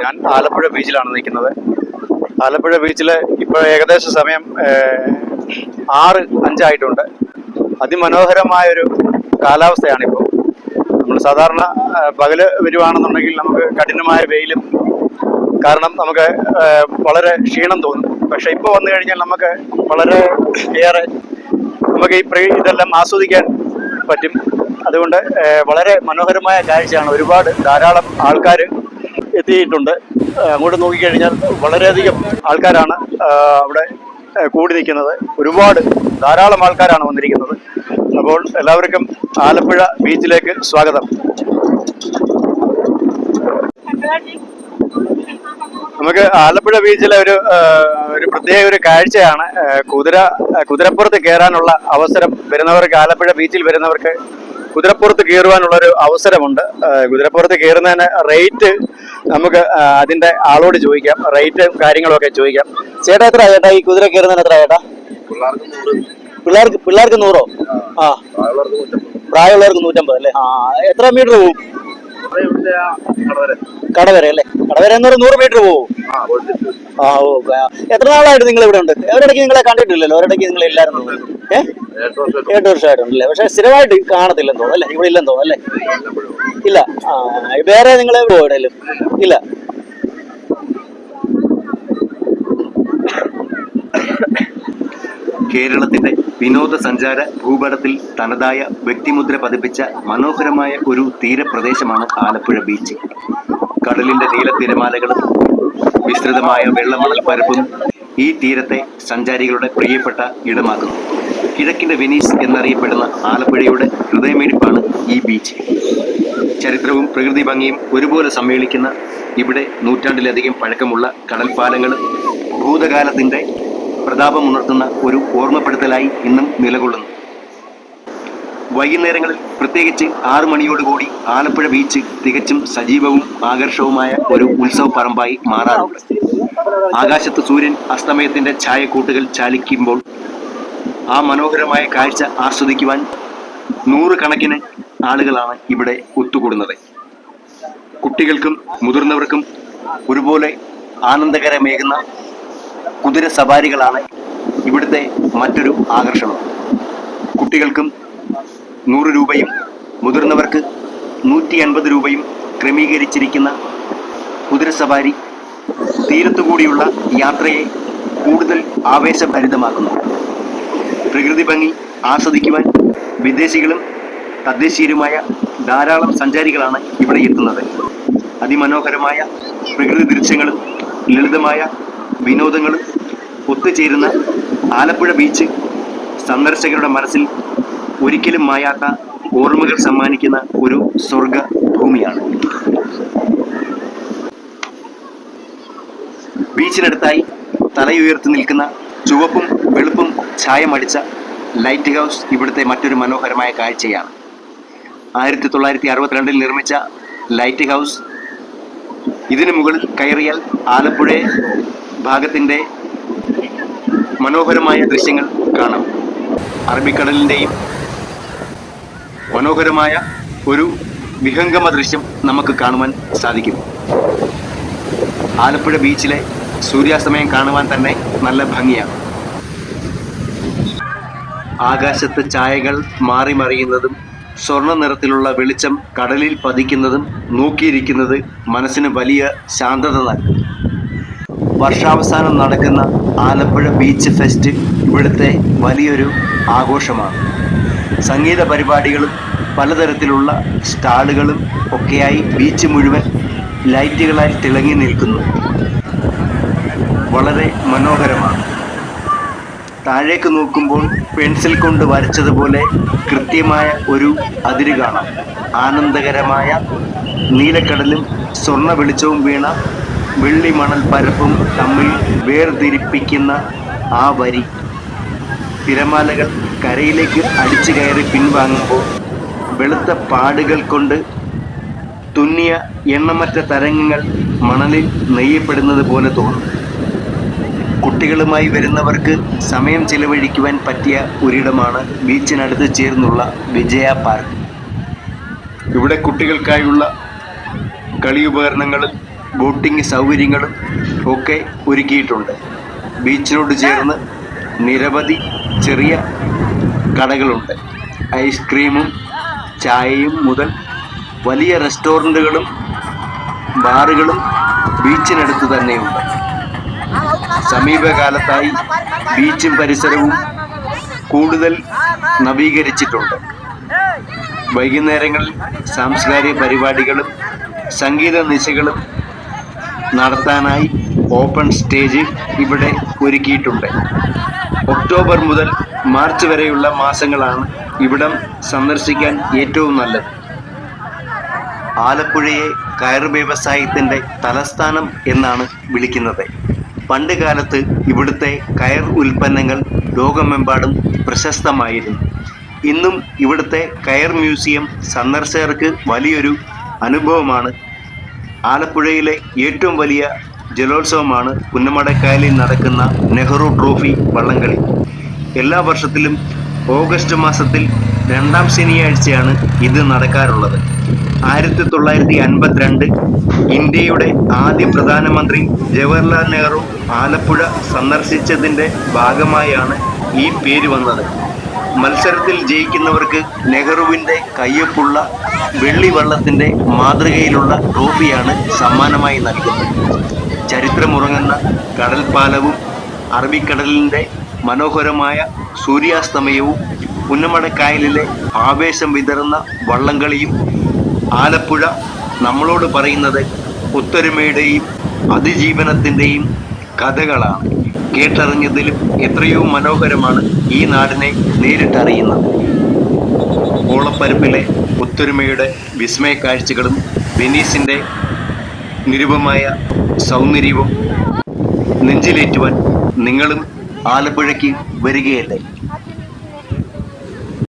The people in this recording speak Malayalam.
ഞാൻ ആലപ്പുഴ ബീച്ചിലാണ് നിൽക്കുന്നത്. ആലപ്പുഴ ബീച്ചിൽ ഇപ്പോൾ ഏകദേശ സമയം 6:05 അതിമനോഹരമായൊരു കാലാവസ്ഥയാണിപ്പോൾ. നമ്മൾ സാധാരണ പകല് വരുവാണെന്നുണ്ടെങ്കിൽ നമുക്ക് കഠിനമായ വെയിലും കാരണം നമുക്ക് വളരെ ക്ഷീണം തോന്നും. പക്ഷെ ഇപ്പോൾ വന്നു കഴിഞ്ഞാൽ നമുക്ക് വളരെ ഏറെ നമുക്ക് ഇതെല്ലാം ആസ്വദിക്കാൻ പറ്റും. അതുകൊണ്ട് വളരെ മനോഹരമായ കാഴ്ചയാണ്. ധാരാളം ആൾക്കാർ എത്തിയിട്ടുണ്ട്. അങ്ങോട്ട് നോക്കിക്കഴിഞ്ഞാൽ വളരെയധികം ആൾക്കാരാണ് അവിടെ കൂടി നിൽക്കുന്നത്. ധാരാളം ആൾക്കാരാണ് വന്നിരിക്കുന്നത്. അപ്പോൾ എല്ലാവർക്കും ആലപ്പുഴ ബീച്ചിലേക്ക് സ്വാഗതം. നമുക്ക് ആലപ്പുഴ ബീച്ചിലെ ഒരു പ്രത്യേക ഒരു കാഴ്ചയാണ് കുതിരപ്പുറത്ത് കയറാനുള്ള അവസരം വരുന്നവർക്ക്. ആലപ്പുഴ ബീച്ചിൽ വരുന്നവർക്ക് കുതിരപ്പുറത്ത് കയറുവാനുള്ളൊരു അവസരമുണ്ട്. കുതിരപ്പുറത്ത് കയറുന്നതിന് റേറ്റ് നമുക്ക് അതിന്റെ ആളോട് ചോദിക്കാം. റേറ്റ് കാര്യങ്ങളൊക്കെ ചോദിക്കാം. ചേട്ടാ എത്ര ചേട്ടാ ഈ കുതിര കയറുന്നതിന് എത്ര ചേട്ടാ? പിള്ളേർക്ക് 100. ആ, പ്രായമുള്ളവർക്ക് 150 അല്ലേ? ആ, എത്ര മീറ്റർ പോകും? കടവരെ അല്ലേ? കടവരെ എന്ന് പറഞ്ഞാൽ 100 മീറ്റർ പോകും. ആ, ഓ. എത്ര നാളായിട്ട് നിങ്ങൾ ഇവിടെ ഉണ്ട്? ഒരിടയ്ക്ക് നിങ്ങളെ കണ്ടിട്ടില്ലല്ലോ? ഒരിടയ്ക്ക് നിങ്ങൾ ഇല്ലായിരുന്നു. 8 വർഷമായിട്ടുണ്ടല്ലേ? പക്ഷെ സ്ഥിരമായിട്ട് കാണത്തില്ലെന്ന് തോന്നുന്നു അല്ലേ? ഇവിടെ ഇല്ലെന്ന് തോന്നുന്നു അല്ലേ? ഇല്ല. ആ, വേറെ നിങ്ങൾ എവിടെയും ഇല്ല? കേരളത്തിന്റെ വിനോദസഞ്ചാര ഭൂപടത്തിൽ തനതായ വ്യക്തിമുദ്ര പതിപ്പിച്ച മനോഹരമായ ഒരു തീരപ്രദേശമാണ് ആലപ്പുഴ ബീച്ച്. കടലിന്റെ നീലത്തിരമാലകളും വിസ്തൃതമായ വെള്ളമണൽ പരപ്പും ഈ തീരത്തെ സഞ്ചാരികളുടെ പ്രിയപ്പെട്ട ഇടമാക്കുന്നു. കിഴക്കിന്റെ വെനീസ് എന്നറിയപ്പെടുന്ന ആലപ്പുഴയുടെ ഹൃദയമിടിപ്പാണ് ഈ ബീച്ച്. ചരിത്രവും പ്രകൃതി ഭംഗിയും ഒരുപോലെ സമ്മേളിക്കുന്ന ഇവിടെ നൂറ്റാണ്ടിലധികം പഴക്കമുള്ള കടൽപ്പാലങ്ങളും ഭൂതകാലത്തിന്റെ പ്രതാപമുണർത്തുന്ന ഒരു ഓർമ്മപ്പെടുത്തലായി ഇന്നും നിലകൊള്ളുന്നു. വൈകുന്നേരങ്ങളിൽ പ്രത്യേകിച്ച് 6 മണിയോടുകൂടി ആലപ്പുഴ ബീച്ച് തികച്ചും സജീവവും ആകർഷകവുമായ ഒരു ഉത്സവ പറമ്പായി മാറാറുണ്ട്. ആകാശത്ത് സൂര്യൻ അസ്തമയത്തിന്റെ ഛായക്കൂട്ടുകൾ ചാലിക്കുമ്പോൾ ആ മനോഹരമായ കാഴ്ച ആസ്വദിക്കുവാൻ 100 കണക്കിന് ആളുകളാണ് ഇവിടെ ഒത്തുകൂടുന്നത്. കുട്ടികൾക്കും മുതിർന്നവർക്കും ഒരുപോലെ ആനന്ദകരമേകുന്ന കുതിര സവാരികളാണ് ഇവിടുത്തെ മറ്റൊരു ആകർഷണം. കുട്ടികൾക്കും 100 രൂപയും മുതിർന്നവർക്ക് 150 രൂപയും ക്രമീകരിച്ചിരിക്കുന്ന കുതിര സവാരി തീരത്തുകൂടിയുള്ള യാത്രയെ കൂടുതൽ ആവേശഭരിതമാക്കുന്നു. പ്രകൃതി ഭംഗി ആസ്വദിക്കുവാൻ വിദേശികളും തദ്ദേശീയരുമായ ധാരാളം സഞ്ചാരികളാണ് ഇവിടെ എത്തുന്നത്. അതിമനോഹരമായ പ്രകൃതി ദൃശ്യങ്ങളും ലളിതമായ വിനോദങ്ങളും ഒത്തുചേരുന്ന ആലപ്പുഴ ബീച്ച് സന്ദർശകരുടെ മനസ്സിൽ ഒരിക്കലും മായാത്ത ഓർമ്മകൾ സമ്മാനിക്കുന്ന ഒരു സ്വർഗ ഭൂമിയാണ്. ബീച്ചിനടുത്തായി തലയുയർത്തി നിൽക്കുന്ന ചുവപ്പും വെളുപ്പും ഛായമടിച്ച ലൈറ്റ് ഹൗസ് ഇവിടുത്തെ മറ്റൊരു മനോഹരമായ കാഴ്ചയാണ്. 1962 നിർമ്മിച്ച ലൈറ്റ് ഹൗസ്. ഇതിനു മുകളിൽ കയറിയാൽ ആലപ്പുഴ ഭാഗത്തിൻ്റെ മനോഹരമായ ദൃശ്യങ്ങൾ കാണാം. അറബിക്കടലിൻ്റെയും മനോഹരമായ ഒരു വിഹംഗമ ദൃശ്യം നമുക്ക് കാണുവാൻ സാധിക്കും. ആലപ്പുഴ ബീച്ചിലെ സൂര്യാസ്തമയം കാണുവാൻ തന്നെ നല്ല ഭംഗിയാണ്. ആകാശത്ത് ഛായകൾ മാറി മറിയുന്നതും സ്വർണ്ണ നിറത്തിലുള്ള വെളിച്ചം കടലിൽ പതിക്കുന്നതും നോക്കിയിരിക്കുന്നത് മനസ്സിന് വലിയ ശാന്തത നൽകും. വർഷാവസാനം നടക്കുന്ന ആലപ്പുഴ ബീച്ച് ഫെസ്റ്റ് ഇവിടുത്തെ വലിയൊരു ആഘോഷമാണ്. സംഗീത പരിപാടികളും പലതരത്തിലുള്ള സ്റ്റാളുകളും ഒക്കെയായി ബീച്ച് മുഴുവൻ ലൈറ്റുകളായി തിളങ്ങി നിൽക്കുന്നു. വളരെ മനോഹരമാണ്. താഴേക്ക് നോക്കുമ്പോൾ പെൻസിൽ കൊണ്ട് വരച്ചതുപോലെ കൃത്യമായ ഒരു അതിര് കാണാം. ആനന്ദകരമായ നീലക്കടലും സ്വർണ്ണ വെളിച്ചവും വീണ വെള്ളി മണൽ പരപ്പും തമ്മിൽ വേർതിരിപ്പിക്കുന്ന ആ വരി. തിരമാലകൾ കരയിലേക്ക് അടിച്ചു കയറി പിൻവാങ്ങുമ്പോൾ വെളുത്ത പാടുകൾ കൊണ്ട് തുന്നിയ എണ്ണമറ്റ തരംഗങ്ങൾ മണലിൽ നെയ്യപ്പെടുന്നത് പോലെ തോന്നും. കുട്ടികളുമായി വരുന്നവർക്ക് സമയം ചിലവഴിക്കുവാൻ പറ്റിയ ഒരിടമാണ് ബീച്ചിനടുത്ത് ചേർന്നുള്ള വിജയ പാർക്ക്. ഇവിടെ കുട്ടികൾക്കായുള്ള കളിയുപകരണങ്ങളും ബോട്ടിംഗ് സൗകര്യങ്ങളും ഒക്കെ ഒരുക്കിയിട്ടുണ്ട്. ബീച്ചിനോട് ചേർന്ന് നിരവധി ചെറിയ കടകളുണ്ട്. ഐസ്ക്രീമും ചായയും മുതൽ വലിയ റെസ്റ്റോറൻറ്റുകളും ബാറുകളും ബീച്ചിനടുത്ത് തന്നെയുണ്ട്. സമീപകാലത്തായി ബീച്ചും പരിസരവും കൂടുതൽ നവീകരിച്ചിട്ടുണ്ട്. വൈകുന്നേരങ്ങളിൽ സാംസ്കാരിക പരിപാടികളും സംഗീത നിശകളും നടത്താനായി ഓപ്പൺ സ്റ്റേജ് ഇവിടെ ഒരുക്കിയിട്ടുണ്ട്. ഒക്ടോബർ മുതൽ മാർച്ച് വരെയുള്ള മാസങ്ങളാണ് ഇവിടം സന്ദർശിക്കാൻ ഏറ്റവും നല്ലത്. ആലപ്പുഴയെ കയർ വ്യവസായത്തിൻ്റെ തലസ്ഥാനം എന്നാണ് വിളിക്കുന്നത്. പണ്ട് കാലത്ത് ഇവിടുത്തെ കയർ ഉൽപ്പന്നങ്ങൾ ലോകമെമ്പാടും പ്രശസ്തമായിരുന്നു. ഇന്നും ഇവിടുത്തെ കയർ മ്യൂസിയം സന്ദർശകർക്ക് വലിയൊരു അനുഭവമാണ്. ആലപ്പുഴയിലെ ഏറ്റവും വലിയ ജലോത്സവമാണ് പുന്നമടക്കായലിൽ നടക്കുന്ന നെഹ്റു ട്രോഫി വള്ളംകളി. എല്ലാ വർഷത്തിലും ഓഗസ്റ്റ് മാസത്തിൽ 2ാം ശനിയാഴ്ചയാണ് ഇത് നടക്കാറുള്ളത്. 1952 ഇന്ത്യയുടെ ആദ്യ പ്രധാനമന്ത്രി ജവഹർലാൽ നെഹ്റു ആലപ്പുഴ സന്ദർശിച്ചതിൻ്റെ ഭാഗമായാണ് ഈ പേര് വന്നത്. മത്സരത്തിൽ ജയിക്കുന്നവർക്ക് നെഹ്റുവിൻ്റെ കയ്യൊപ്പുള്ള വെള്ളി വള്ളത്തിൻ്റെ മാതൃകയിലുള്ള ട്രോഫിയാണ് സമ്മാനമായി നൽകുന്നത്. ചരിത്രമുറങ്ങുന്ന കടൽപ്പാലവും അറബിക്കടലിൻ്റെ മനോഹരമായ സൂര്യാസ്തമയവും പുന്നമടക്കായലിലെ ആവേശം വിതറുന്ന വള്ളംകളിയും ആലപ്പുഴ നമ്മളോട് പറയുന്നത് ഒത്തൊരുമയുടെയും അതിജീവനത്തിൻ്റെയും കഥകളാണ്. കേട്ടറിഞ്ഞതിലും എത്രയോ മനോഹരമാണ് ഈ നാടിനെ നേരിട്ടറിയുന്നത്. ഓളപ്പരപ്പിലെ ഒത്തൊരുമയുടെ വിസ്മയ കാഴ്ചകളും വെനീസിൻ്റെ നിരുപമായ സൗന്ദര്യവും നെഞ്ചിലേറ്റുവാൻ നിങ്ങളും ആലപ്പുഴയ്ക്ക് വരികയല്ലേ?